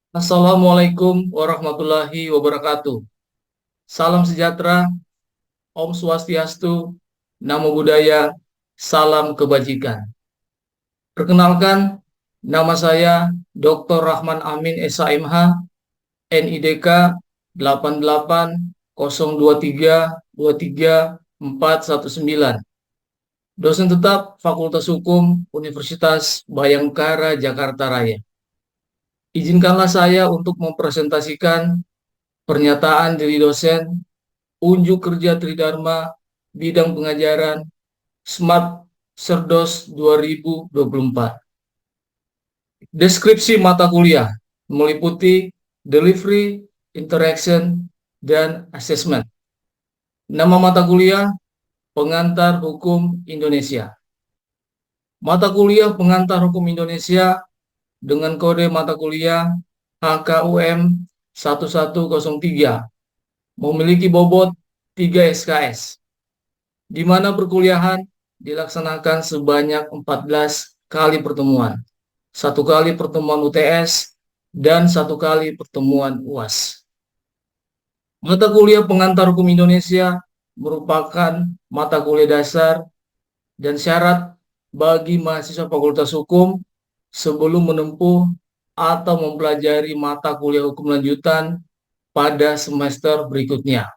Assalamualaikum warahmatullahi wabarakatuh. Salam sejahtera, Om Swastiastu, Namo Buddhaya, salam kebajikan. Perkenalkan, nama saya Dr. Rahman Amin SHMH, NIDK 8802323419, dosen tetap Fakultas Hukum Universitas Bhayangkara Jakarta Raya. Izinkanlah saya untuk mempresentasikan pernyataan diri dosen unjuk kerja Tridharma bidang pengajaran Smart Cerdos 2024. Deskripsi mata kuliah meliputi delivery, interaction, dan assessment. Nama mata kuliah Pengantar Hukum Indonesia. Mata kuliah Pengantar Hukum Indonesia dengan kode mata kuliah HKUM 1103 memiliki bobot 3 SKS, di mana perkuliahan dilaksanakan sebanyak 14 kali pertemuan, 1 kali pertemuan UTS, dan 1 kali pertemuan UAS. Mata kuliah Pengantar Hukum Indonesia merupakan mata kuliah dasar dan syarat bagi mahasiswa Fakultas Hukum sebelum menempuh atau mempelajari mata kuliah hukum lanjutan pada semester berikutnya.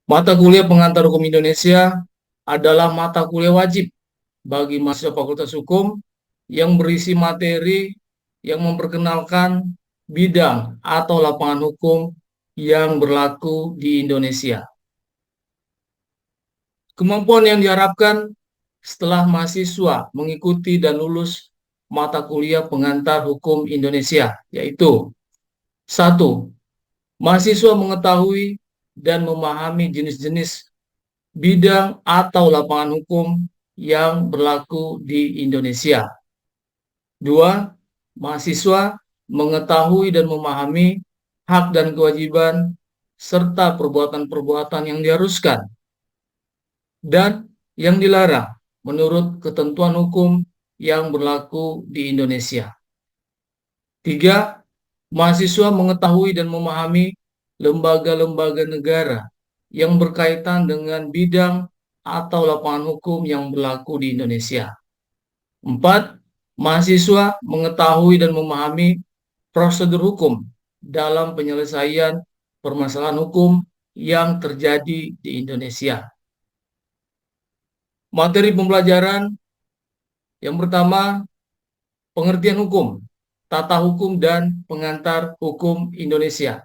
Mata kuliah Pengantar Hukum Indonesia adalah mata kuliah wajib bagi mahasiswa Fakultas Hukum yang berisi materi yang memperkenalkan bidang atau lapangan hukum yang berlaku di Indonesia. Kemampuan yang diharapkan setelah mahasiswa mengikuti dan lulus mata kuliah Pengantar Hukum Indonesia, yaitu 1. Mahasiswa mengetahui dan memahami jenis-jenis bidang atau lapangan hukum yang berlaku di Indonesia. 2. Mahasiswa mengetahui dan memahami hak dan kewajiban serta perbuatan-perbuatan yang diharuskan dan yang dilarang menurut ketentuan hukum yang berlaku di Indonesia. 3. Mahasiswa mengetahui dan memahami lembaga-lembaga negara yang berkaitan dengan bidang atau lapangan hukum yang berlaku di Indonesia. 4. Mahasiswa mengetahui dan memahami prosedur hukum dalam penyelesaian permasalahan hukum yang terjadi di Indonesia. Materi pembelajaran yang pertama, pengertian hukum, tata hukum dan pengantar hukum Indonesia.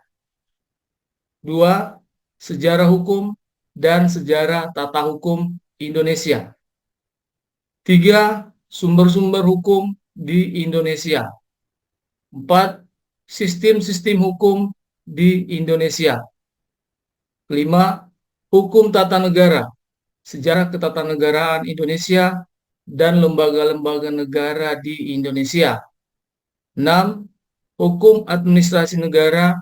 2. Sejarah hukum dan sejarah tata hukum Indonesia. 3. Sumber-sumber hukum di Indonesia. 4. Sistem-sistem hukum di Indonesia. 5. Hukum tata negara, sejarah ketatanegaraan Indonesia dan lembaga-lembaga negara di Indonesia. 6. Hukum administrasi negara,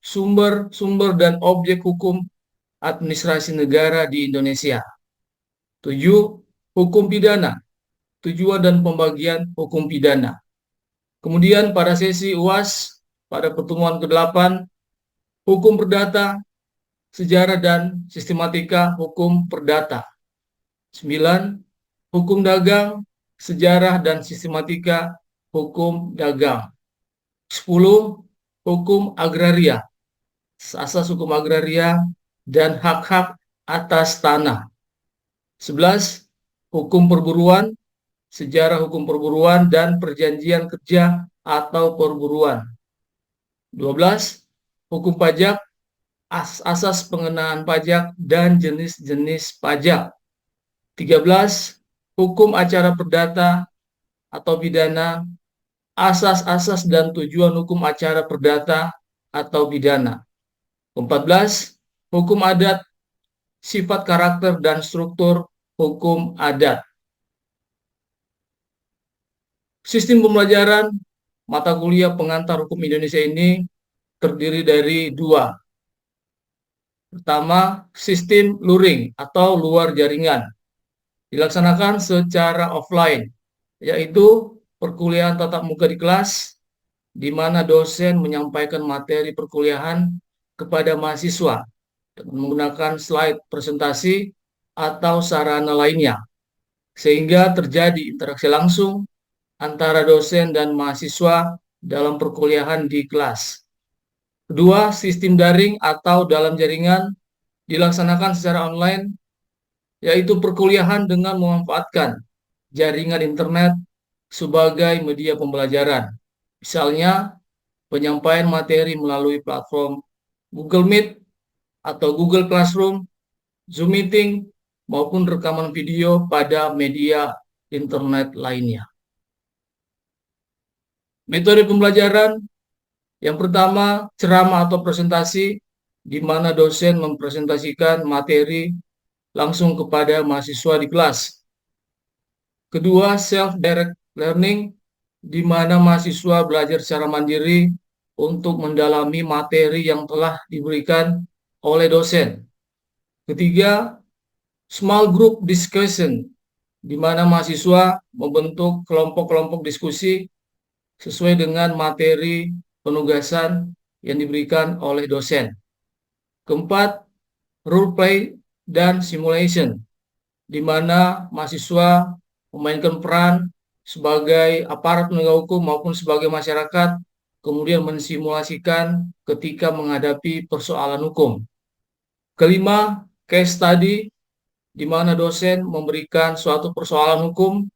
sumber-sumber dan objek hukum administrasi negara di Indonesia. 7. Hukum pidana, tujuan dan pembagian hukum pidana. Kemudian pada sesi UAS, pada pertemuan ke-8, hukum perdata, sejarah dan sistematika hukum perdata. 9. Hukum dagang, sejarah dan sistematika hukum dagang. 10. Hukum agraria, asas hukum agraria dan hak-hak atas tanah. 11. Hukum perburuan, sejarah hukum perburuan dan perjanjian kerja atau perburuan. 12. Hukum pajak, asas pengenaan pajak dan jenis-jenis pajak. 13. Hukum acara perdata atau pidana, asas-asas dan tujuan hukum acara perdata atau pidana. 14. Hukum adat, sifat karakter dan struktur hukum adat. Sistem pembelajaran mata kuliah Pengantar Hukum Indonesia ini terdiri dari 2. Pertama, sistem luring atau luar jaringan. Dilaksanakan secara offline, yaitu perkuliahan tatap muka di kelas di mana dosen menyampaikan materi perkuliahan kepada mahasiswa dengan menggunakan slide presentasi atau sarana lainnya, sehingga terjadi interaksi langsung antara dosen dan mahasiswa dalam perkuliahan di kelas. Kedua, sistem daring atau dalam jaringan dilaksanakan secara online, yaitu perkuliahan dengan memanfaatkan jaringan internet sebagai media pembelajaran. Misalnya, penyampaian materi melalui platform Google Meet atau Google Classroom, Zoom Meeting, maupun rekaman video pada media internet lainnya. Metode pembelajaran yang pertama, ceramah atau presentasi, di mana dosen mempresentasikan materi langsung kepada mahasiswa di kelas. Kedua, self-direct learning, di mana mahasiswa belajar secara mandiri untuk mendalami materi yang telah diberikan oleh dosen. Ketiga, small group discussion, di mana mahasiswa membentuk kelompok-kelompok diskusi sesuai dengan materi penugasan yang diberikan oleh dosen. Keempat, role play dan simulation, di mana mahasiswa memainkan peran sebagai aparat penegak hukum maupun sebagai masyarakat, kemudian mensimulasikan ketika menghadapi persoalan hukum. Kelima, case study, di mana dosen memberikan suatu persoalan hukum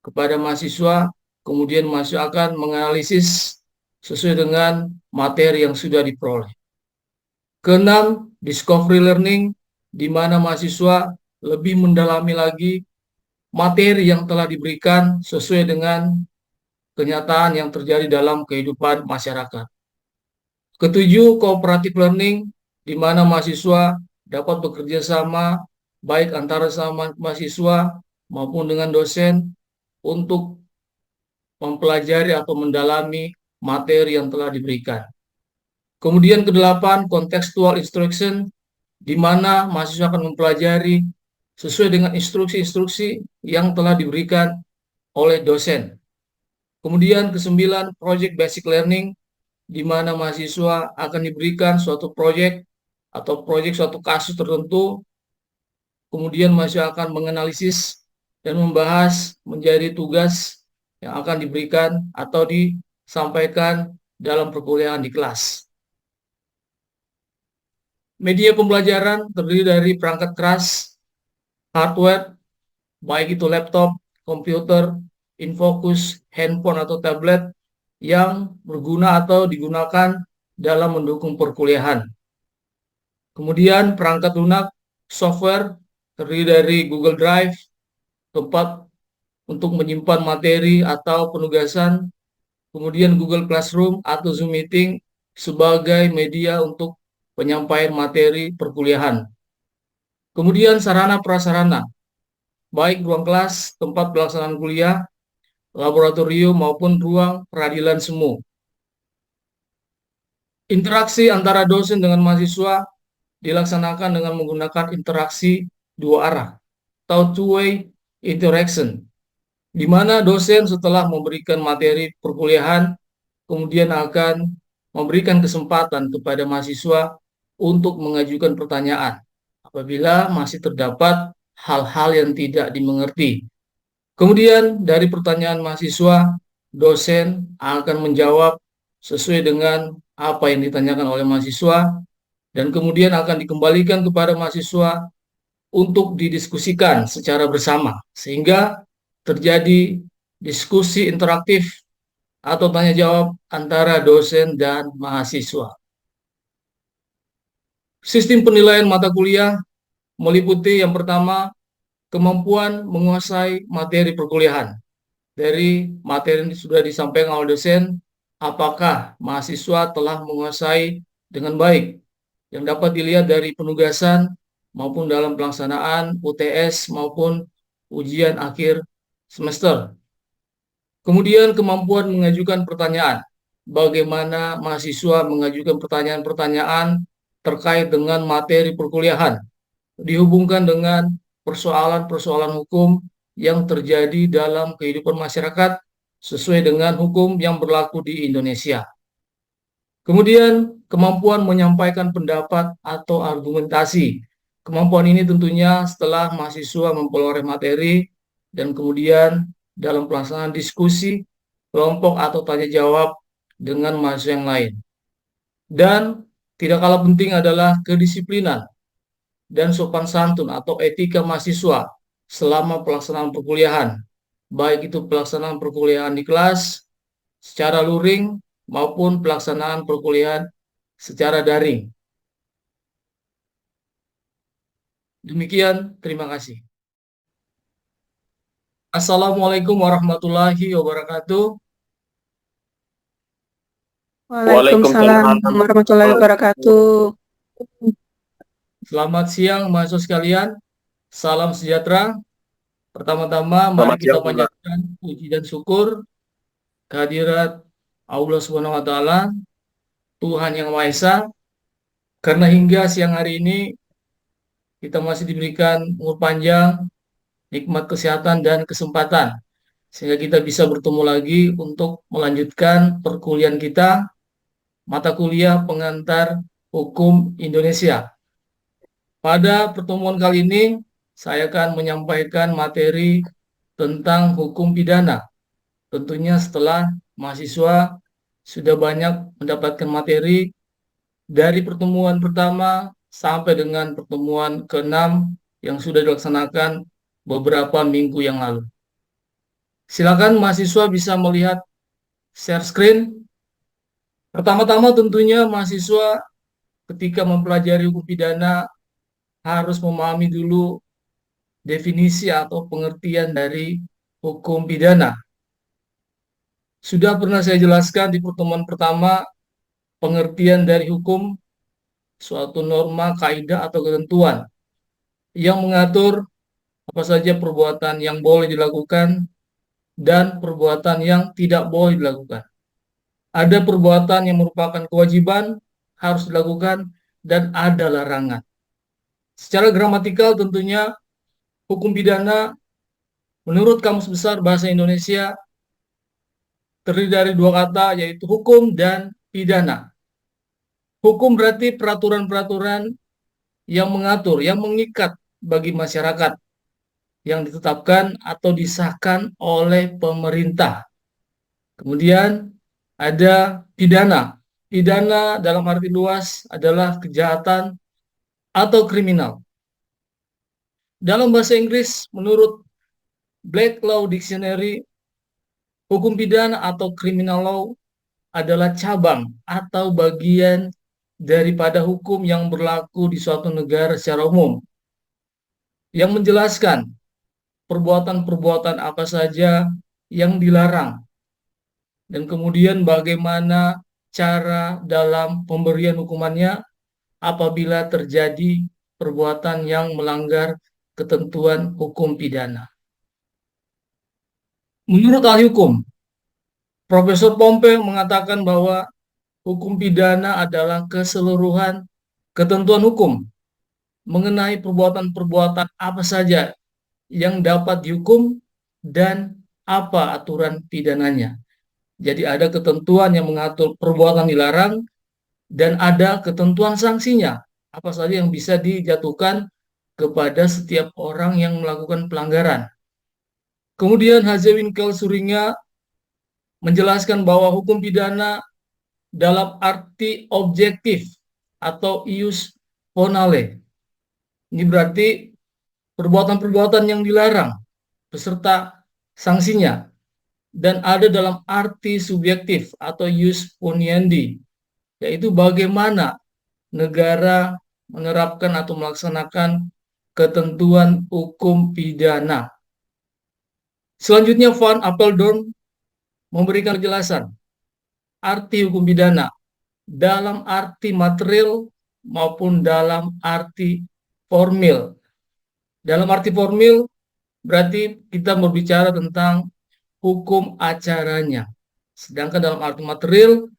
kepada mahasiswa, kemudian mahasiswa akan menganalisis sesuai dengan materi yang sudah diperoleh. Keenam, discovery learning, di mana mahasiswa lebih mendalami lagi materi yang telah diberikan sesuai dengan kenyataan yang terjadi dalam kehidupan masyarakat. Ketujuh, cooperative learning, di mana mahasiswa dapat bekerja sama baik antara sama mahasiswa maupun dengan dosen untuk mempelajari atau mendalami materi yang telah diberikan. Kemudian kedelapan, contextual instruction, di mana mahasiswa akan mempelajari sesuai dengan instruksi-instruksi yang telah diberikan oleh dosen. Kemudian kesembilan, project basic learning, di mana mahasiswa akan diberikan suatu proyek atau proyek suatu kasus tertentu, kemudian mahasiswa akan menganalisis dan membahas menjadi tugas yang akan diberikan atau disampaikan dalam perkuliahan di kelas. Media pembelajaran terdiri dari perangkat keras, hardware, baik itu laptop, komputer, infocus, handphone atau tablet yang berguna atau digunakan dalam mendukung perkuliahan. Kemudian perangkat lunak, software, terdiri dari Google Drive, tempat untuk menyimpan materi atau penugasan, kemudian Google Classroom atau Zoom Meeting sebagai media untuk penyampaian materi perkuliahan. Kemudian sarana-prasarana, baik ruang kelas, tempat pelaksanaan kuliah, laboratorium, maupun ruang peradilan semu. Interaksi antara dosen dengan mahasiswa dilaksanakan dengan menggunakan interaksi dua arah atau two-way interaction, di mana dosen setelah memberikan materi perkuliahan kemudian akan memberikan kesempatan kepada mahasiswa untuk mengajukan pertanyaan apabila masih terdapat hal-hal yang tidak dimengerti. Kemudian dari pertanyaan mahasiswa, dosen akan menjawab sesuai dengan apa yang ditanyakan oleh mahasiswa dan kemudian akan dikembalikan kepada mahasiswa untuk didiskusikan secara bersama sehingga terjadi diskusi interaktif atau tanya jawab antara dosen dan mahasiswa. Sistem penilaian mata kuliah meliputi yang pertama, kemampuan menguasai materi perkuliahan. Dari materi yang sudah disampaikan oleh dosen, apakah mahasiswa telah menguasai dengan baik, yang dapat dilihat dari penugasan maupun dalam pelaksanaan UTS maupun ujian akhir semester. Kemudian kemampuan mengajukan pertanyaan. Bagaimana mahasiswa mengajukan pertanyaan-pertanyaan terkait dengan materi perkuliahan, dihubungkan dengan persoalan-persoalan hukum yang terjadi dalam kehidupan masyarakat sesuai dengan hukum yang berlaku di Indonesia. Kemudian, kemampuan menyampaikan pendapat atau argumentasi. Kemampuan ini tentunya setelah mahasiswa memperoleh materi dan kemudian dalam pelaksanaan diskusi, kelompok atau tanya jawab dengan mahasiswa yang lain. Dan tidak kalah penting adalah kedisiplinan dan sopan santun atau etika mahasiswa selama pelaksanaan perkuliahan, baik itu pelaksanaan perkuliahan di kelas secara luring maupun pelaksanaan perkuliahan secara daring. Demikian, terima kasih. Assalamualaikum warahmatullahi wabarakatuh. Waalaikumsalam warahmatullahi wabarakatuh. Selamat siang mahasiswa sekalian. Salam sejahtera. Pertama-tama mari Selamat kita siang juga. panjatkan puji dan syukur kehadirat Allah Subhanahu wa taala, Tuhan Yang Maha Esa, karena hingga siang hari ini kita masih diberikan umur panjang, nikmat kesehatan dan kesempatan sehingga kita bisa bertemu lagi untuk melanjutkan perkuliahan kita mata kuliah pengantar hukum Indonesia. Pada pertemuan kali ini saya akan menyampaikan materi tentang hukum pidana. Tentunya setelah mahasiswa sudah banyak mendapatkan materi dari pertemuan pertama sampai dengan pertemuan ke-6 yang sudah dilaksanakan beberapa minggu yang lalu. Silakan mahasiswa bisa melihat share screen. Pertama-tama tentunya mahasiswa ketika mempelajari hukum pidana harus memahami dulu definisi atau pengertian dari hukum pidana. Sudah pernah saya jelaskan di pertemuan pertama pengertian dari hukum, suatu norma, kaidah, atau ketentuan yang mengatur apa saja perbuatan yang boleh dilakukan dan perbuatan yang tidak boleh dilakukan. Ada perbuatan yang merupakan kewajiban harus dilakukan dan ada larangan. Secara gramatikal tentunya hukum pidana menurut Kamus Besar Bahasa Indonesia terdiri dari dua kata yaitu hukum dan pidana. Hukum berarti peraturan-peraturan yang mengatur, yang mengikat bagi masyarakat yang ditetapkan atau disahkan oleh pemerintah. Kemudian ada pidana. Pidana dalam arti luas adalah kejahatan atau kriminal. Dalam bahasa Inggris, menurut Black Law Dictionary, hukum pidana atau criminal law adalah cabang atau bagian daripada hukum yang berlaku di suatu negara secara umum, yang menjelaskan perbuatan-perbuatan apa saja yang dilarang, dan kemudian bagaimana cara dalam pemberian hukumannya apabila terjadi perbuatan yang melanggar ketentuan hukum pidana. Menurut ahli hukum, Profesor Pompeo mengatakan bahwa hukum pidana adalah keseluruhan ketentuan hukum mengenai perbuatan-perbuatan apa saja yang dapat dihukum dan apa aturan pidananya. Jadi ada ketentuan yang mengatur perbuatan dilarang dan ada ketentuan sanksinya. Apa saja yang bisa dijatuhkan kepada setiap orang yang melakukan pelanggaran. Kemudian Hazewinkel Suringa menjelaskan bahwa hukum pidana dalam arti objektif atau ius bonale. Ini berarti perbuatan-perbuatan yang dilarang beserta sanksinya, dan ada dalam arti subjektif atau ius puniendi, yaitu bagaimana negara menerapkan atau melaksanakan ketentuan hukum pidana. Selanjutnya Van Apeldoorn memberikan penjelasan arti hukum pidana dalam arti material maupun dalam arti formil. Dalam arti formil berarti kita berbicara tentang hukum acaranya. Sedangkan dalam arti material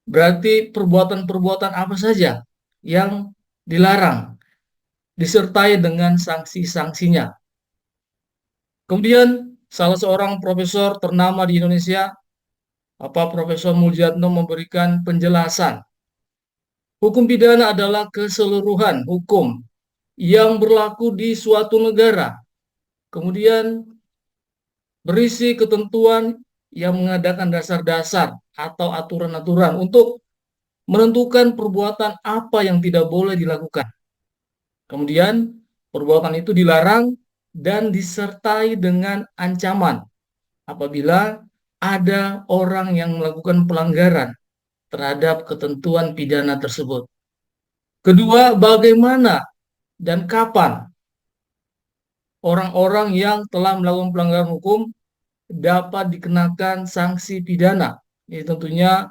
berarti perbuatan-perbuatan apa saja yang dilarang disertai dengan sanksi-sanksinya. Kemudian salah seorang profesor ternama di Indonesia, Profesor Muljatno memberikan penjelasan. Hukum pidana adalah keseluruhan hukum yang berlaku di suatu negara, kemudian berisi ketentuan yang mengadakan dasar-dasar atau aturan-aturan untuk menentukan perbuatan apa yang tidak boleh dilakukan. Kemudian, perbuatan itu dilarang dan disertai dengan ancaman apabila ada orang yang melakukan pelanggaran terhadap ketentuan pidana tersebut. Kedua, bagaimana dan kapan orang-orang yang telah melakukan pelanggaran hukum dapat dikenakan sanksi pidana. Ini tentunya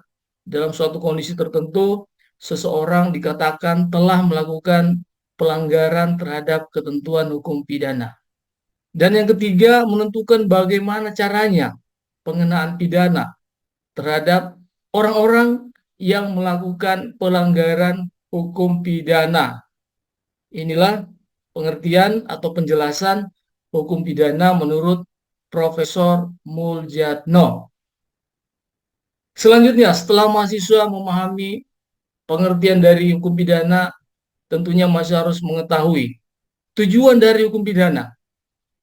dalam suatu kondisi tertentu seseorang dikatakan telah melakukan pelanggaran terhadap ketentuan hukum pidana. Dan yang ketiga, menentukan bagaimana caranya pengenaan pidana terhadap orang-orang yang melakukan pelanggaran hukum pidana. Inilah pengertian atau penjelasan hukum pidana menurut Profesor Muljatno. Selanjutnya, setelah mahasiswa memahami pengertian dari hukum pidana, tentunya masih harus mengetahui tujuan dari hukum pidana.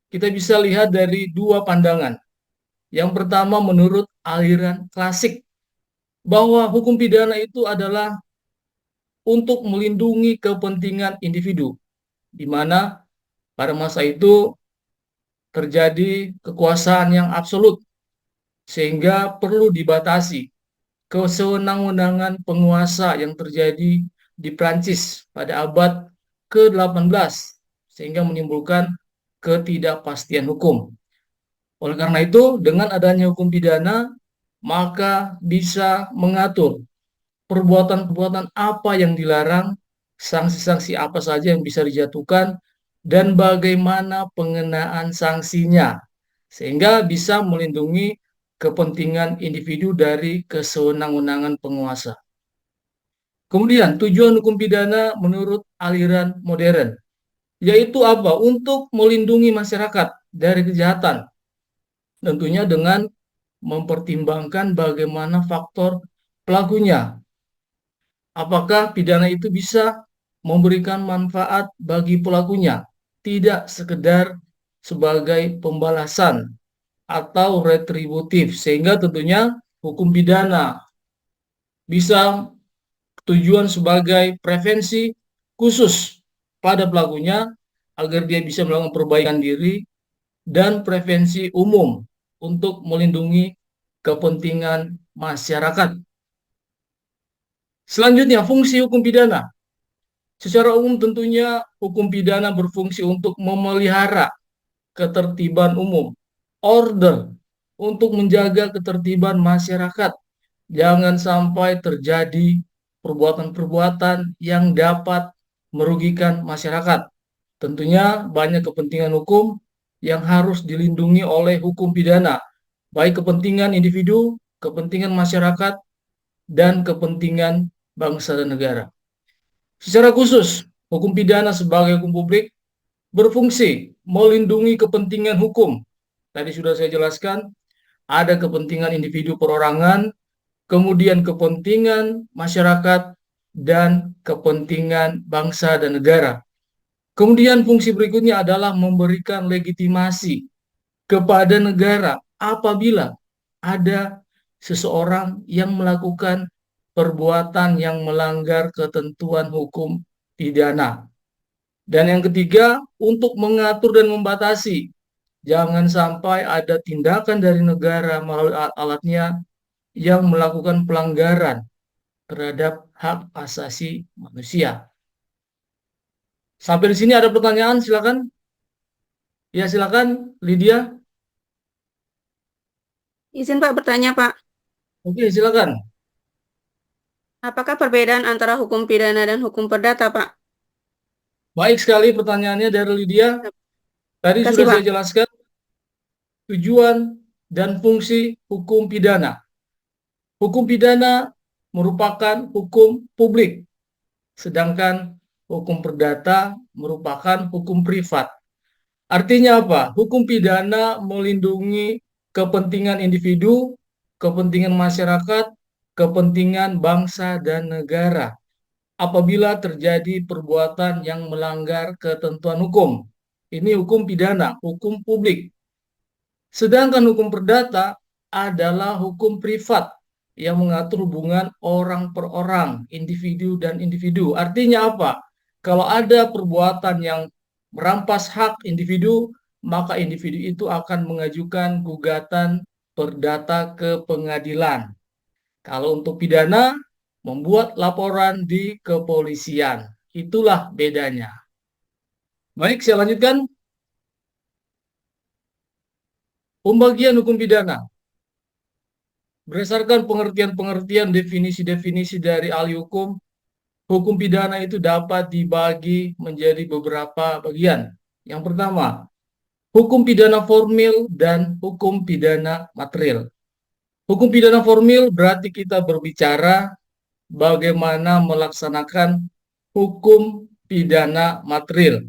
Kita bisa lihat dari dua pandangan. Yang pertama, menurut aliran klasik, bahwa hukum pidana itu adalah untuk melindungi kepentingan individu, di mana pada masa itu terjadi kekuasaan yang absolut, sehingga perlu dibatasi kesewenang-wenangan penguasa yang terjadi di Prancis pada abad ke-18, sehingga menimbulkan ketidakpastian hukum. Oleh karena itu, dengan adanya hukum pidana, maka bisa mengatur perbuatan-perbuatan apa yang dilarang, sanksi-sanksi apa saja yang bisa dijatuhkan, dan bagaimana pengenaan sanksinya, sehingga bisa melindungi kepentingan individu dari kesewenang-wenangan penguasa. Kemudian, tujuan hukum pidana menurut aliran modern, yaitu apa? Untuk melindungi masyarakat dari kejahatan, tentunya dengan mempertimbangkan bagaimana faktor pelakunya. Apakah pidana itu bisa memberikan manfaat bagi pelakunya, tidak sekedar sebagai pembalasan atau retributif, sehingga tentunya hukum pidana bisa tujuan sebagai prevensi khusus pada pelakunya agar dia bisa melakukan perbaikan diri, dan prevensi umum untuk melindungi kepentingan masyarakat. Selanjutnya, fungsi hukum pidana. Secara umum tentunya hukum pidana berfungsi untuk memelihara ketertiban umum, order, untuk menjaga ketertiban masyarakat. Jangan sampai terjadi perbuatan-perbuatan yang dapat merugikan masyarakat. Tentunya banyak kepentingan hukum yang harus dilindungi oleh hukum pidana, baik kepentingan individu, kepentingan masyarakat, dan kepentingan bangsa dan negara. Secara khusus, hukum pidana sebagai hukum publik berfungsi melindungi kepentingan hukum. Tadi sudah saya jelaskan, ada kepentingan individu perorangan, kemudian kepentingan masyarakat, dan kepentingan bangsa dan negara. Kemudian fungsi berikutnya adalah memberikan legitimasi kepada negara apabila ada seseorang yang melakukan perbuatan yang melanggar ketentuan hukum pidana. Dan yang ketiga, untuk mengatur dan membatasi jangan sampai ada tindakan dari negara melalui alatnya yang melakukan pelanggaran terhadap hak asasi manusia. Sampai di sini ada pertanyaan, silakan. Ya, silakan, Lydia. Izin Pak bertanya Pak, Oke, silakan. apakah perbedaan antara hukum pidana dan hukum perdata Pak? Baik sekali pertanyaannya dari Lydia. Tadi Terima kasih sudah Pak. saya jelaskan tujuan dan fungsi hukum pidana. Hukum pidana merupakan hukum publik, sedangkan hukum perdata merupakan hukum privat. Artinya apa? Hukum pidana melindungi kepentingan individu, kepentingan masyarakat, kepentingan bangsa dan negara apabila terjadi perbuatan yang melanggar ketentuan hukum. Ini hukum pidana, hukum publik. Sedangkan hukum perdata adalah hukum privat yang mengatur hubungan orang per orang, individu dan individu. Artinya apa? Kalau ada perbuatan yang merampas hak individu, maka individu itu akan mengajukan gugatan perdata ke pengadilan. Kalau untuk pidana, membuat laporan di kepolisian. Itulah bedanya. Baik, saya lanjutkan. Pembagian hukum pidana. Berdasarkan pengertian-pengertian definisi-definisi dari ahli hukum pidana itu dapat dibagi menjadi beberapa bagian. Yang pertama, hukum pidana formil dan hukum pidana material. Hukum pidana formil berarti kita berbicara bagaimana melaksanakan hukum pidana material.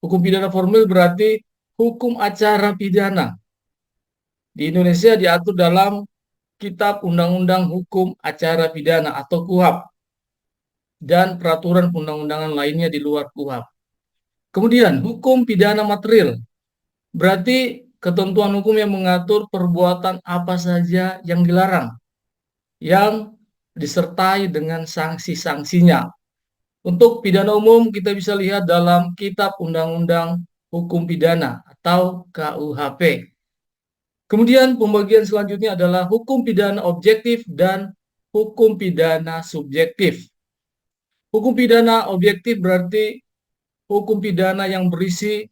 Hukum pidana formil berarti hukum acara pidana. Di Indonesia diatur dalam Kitab Undang-Undang Hukum Acara Pidana atau KUHP dan peraturan undang-undangan lainnya di luar KUHP. Kemudian, hukum pidana material berarti ketentuan hukum yang mengatur perbuatan apa saja yang dilarang, yang disertai dengan sanksi-sanksinya. Untuk pidana umum kita bisa lihat dalam Kitab Undang-Undang Hukum Pidana atau KUHP. Kemudian pembagian selanjutnya adalah hukum pidana objektif dan hukum pidana subjektif. Hukum pidana objektif berarti hukum pidana yang berisi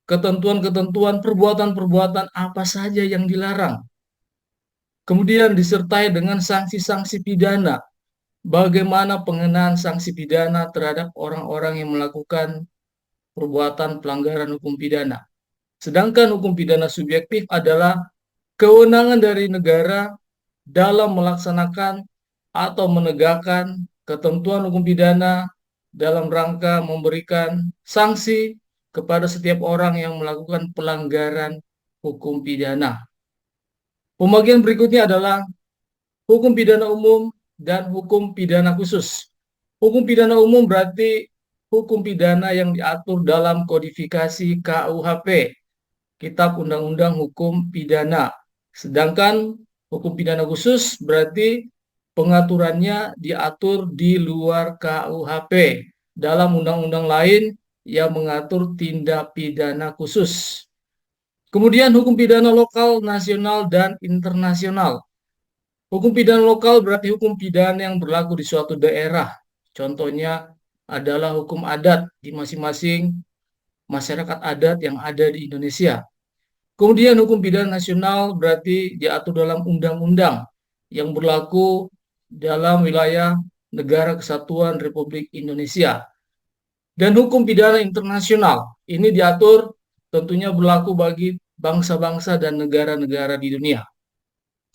ketentuan-ketentuan perbuatan-perbuatan apa saja yang dilarang. Kemudian disertai dengan sanksi-sanksi pidana. Bagaimana pengenaan sanksi pidana terhadap orang-orang yang melakukan perbuatan pelanggaran hukum pidana. Sedangkan hukum pidana subjektif adalah kewenangan dari negara dalam melaksanakan atau menegakkan ketentuan hukum pidana dalam rangka memberikan sanksi kepada setiap orang yang melakukan pelanggaran hukum pidana. Pembagian berikutnya adalah hukum pidana umum dan hukum pidana khusus. Hukum pidana umum berarti hukum pidana yang diatur dalam kodifikasi KUHP, Kitab Undang-Undang Hukum Pidana. Sedangkan hukum pidana khusus berarti pengaturannya diatur di luar KUHP dalam undang-undang lain yang mengatur tindak pidana khusus. Kemudian hukum pidana lokal, nasional, dan internasional. Hukum pidana lokal berarti hukum pidana yang berlaku di suatu daerah. Contohnya adalah hukum adat di masing-masing masyarakat adat yang ada di Indonesia. Kemudian hukum pidana nasional berarti diatur dalam undang-undang yang berlaku dalam wilayah Negara Kesatuan Republik Indonesia. Dan hukum pidana internasional ini diatur tentunya berlaku bagi bangsa-bangsa dan negara-negara di dunia.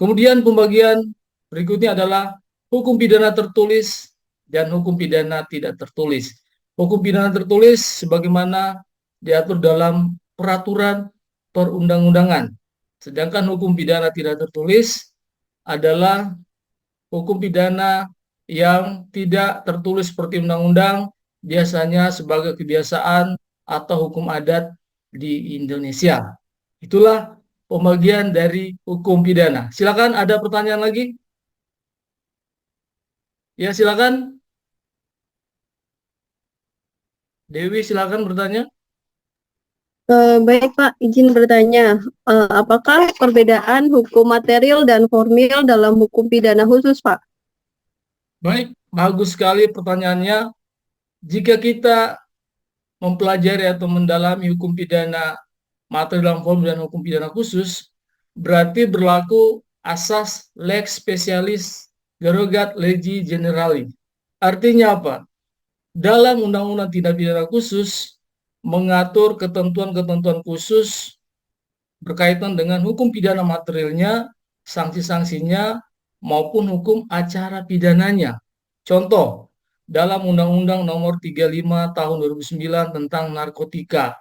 Kemudian pembagian berikutnya adalah hukum pidana tertulis dan hukum pidana tidak tertulis. Hukum pidana tertulis sebagaimana diatur dalam peraturan perundang-undangan. Sedangkan hukum pidana tidak tertulis adalah hukum pidana yang tidak tertulis seperti undang-undang, biasanya sebagai kebiasaan atau hukum adat di Indonesia. Itulah pembagian dari hukum pidana. Silakan, ada pertanyaan lagi? Ya, silakan. Dewi, silakan bertanya. Baik Pak, izin bertanya, apakah perbedaan hukum material dan formil dalam hukum pidana khusus Pak? Baik, bagus sekali pertanyaannya. Jika kita mempelajari atau mendalami hukum pidana material dan formil dan hukum pidana khusus, berarti berlaku asas lex specialis derogat legi generali. Artinya apa? Dalam Undang-Undang Tindak Pidana Khusus mengatur ketentuan-ketentuan khusus berkaitan dengan hukum pidana materialnya, sanksi-sanksinya, maupun hukum acara pidananya. Contoh, dalam Undang-Undang Nomor 35 Tahun 2009 tentang narkotika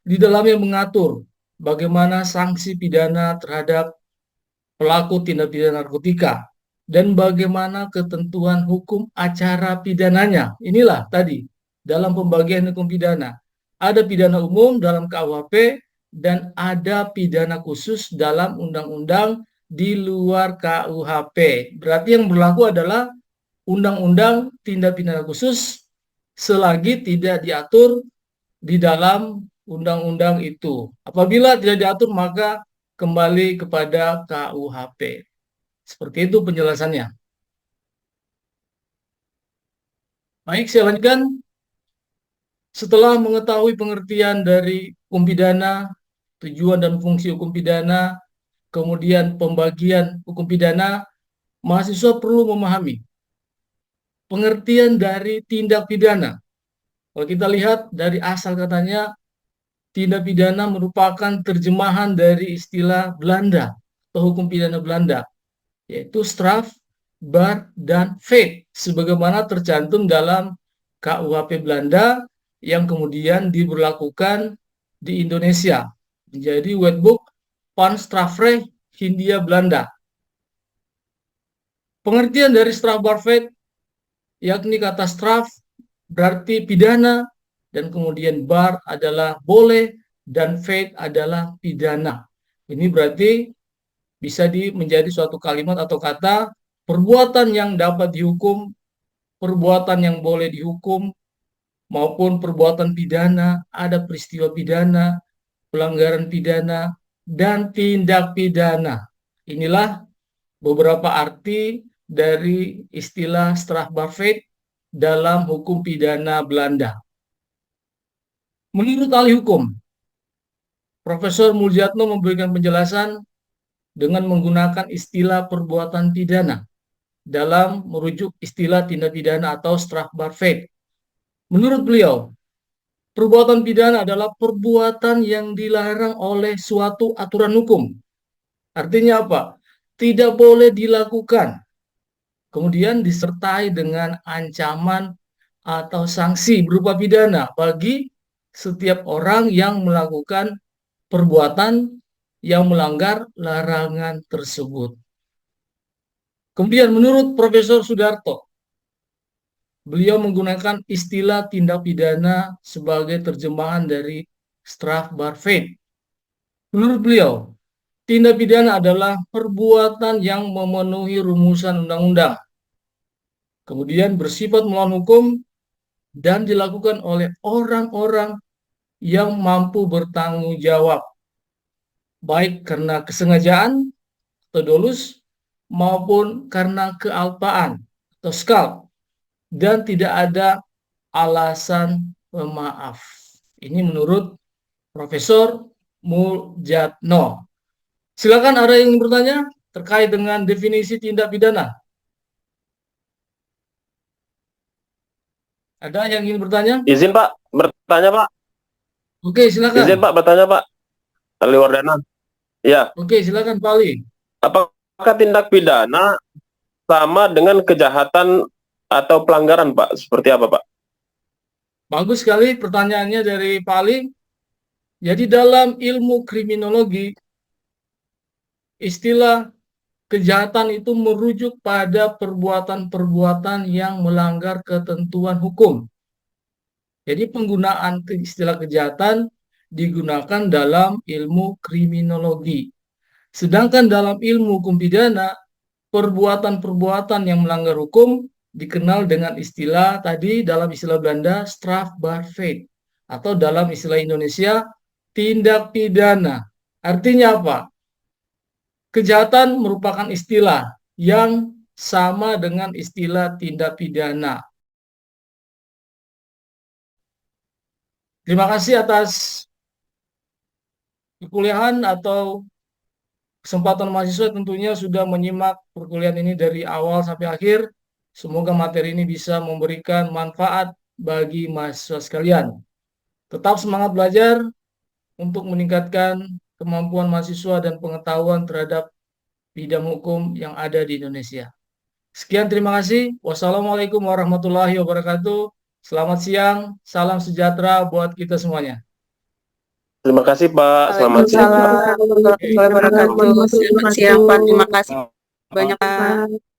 di dalamnya mengatur bagaimana sanksi pidana terhadap pelaku tindak pidana narkotika dan bagaimana ketentuan hukum acara pidananya. Inilah tadi dalam pembagian hukum pidana. Ada pidana umum dalam KUHP dan ada pidana khusus dalam undang-undang di luar KUHP. Berarti yang berlaku adalah undang-undang tindak pidana khusus selagi tidak diatur di dalam undang-undang itu. Apabila tidak diatur, maka kembali kepada KUHP. Seperti itu penjelasannya. Baik, saya lanjutkan. Setelah mengetahui pengertian dari hukum pidana, tujuan dan fungsi hukum pidana, kemudian pembagian hukum pidana, mahasiswa perlu memahami pengertian dari tindak pidana. Kalau kita lihat dari asal katanya, tindak pidana merupakan terjemahan dari istilah Belanda atau hukum pidana Belanda, yaitu straf, bar, dan feit, sebagaimana tercantum dalam KUHP Belanda yang kemudian diberlakukan di Indonesia menjadi Wetboek van Strafrecht Hindia Belanda. Pengertian dari straf, bar, feit yakni kata straf berarti pidana, dan kemudian bar adalah boleh, dan feit adalah pidana. Ini berarti bisa menjadi suatu kalimat atau kata perbuatan yang dapat dihukum, perbuatan yang boleh dihukum, maupun perbuatan pidana, ada peristiwa pidana, pelanggaran pidana, dan tindak pidana. Inilah beberapa arti dari istilah strafbarvet dalam hukum pidana Belanda. Menurut ahli hukum, Profesor Muljatno memberikan penjelasan dengan menggunakan istilah perbuatan pidana dalam merujuk istilah tindak pidana atau strafbarvet. Menurut beliau, perbuatan pidana adalah perbuatan yang dilarang oleh suatu aturan hukum. Artinya apa? Tidak boleh dilakukan. Kemudian disertai dengan ancaman atau sanksi berupa pidana bagi setiap orang yang melakukan perbuatan yang melanggar larangan tersebut. Kemudian menurut Profesor Sudarto, beliau menggunakan istilah tindak pidana sebagai terjemahan dari strafbarvet. Menurut beliau, tindak pidana adalah perbuatan yang memenuhi rumusan undang-undang, kemudian bersifat melawan hukum dan dilakukan oleh orang-orang yang mampu bertanggung jawab, baik karena kesengajaan atau dolus maupun karena kealpaan atau skal, dan tidak ada alasan pemaaf. Ini menurut Profesor Muljatno. Silakan, ada yang ingin bertanya terkait dengan definisi tindak pidana? Ada yang ingin bertanya? Izin Pak, bertanya Pak. Oke, silakan. Izin Pak, bertanya Pak. Ali Wardana. Ya. Oke, silakan Pak Ali. Apakah tindak pidana sama dengan kejahatan atau pelanggaran Pak? Seperti apa Pak? Bagus sekali pertanyaannya dari Pak Ali. Jadi dalam ilmu kriminologi, istilah kejahatan itu merujuk pada perbuatan-perbuatan yang melanggar ketentuan hukum. Jadi penggunaan istilah kejahatan digunakan dalam ilmu kriminologi. Sedangkan dalam ilmu hukum pidana, perbuatan-perbuatan yang melanggar hukum dikenal dengan istilah tadi, dalam istilah Belanda strafbarvet, atau dalam istilah Indonesia tindak pidana. Artinya apa? Kejahatan merupakan istilah yang sama dengan istilah tindak pidana. Terima kasih atas perkuliahan atau kesempatan mahasiswa, tentunya sudah menyimak perkuliahan ini dari awal sampai akhir. Semoga materi ini bisa memberikan manfaat bagi mahasiswa sekalian. Tetap semangat belajar untuk meningkatkan kemampuan mahasiswa dan pengetahuan terhadap bidang hukum yang ada di Indonesia. Sekian, terima kasih. Wassalamualaikum warahmatullahi wabarakatuh. Selamat siang, salam sejahtera buat kita semuanya. Terima kasih Pak. Selamat siang. Pak. Waalaikumsalam warahmatullahi wabarakatuh. Selamat siang Pak. Terima kasih banyak Pak.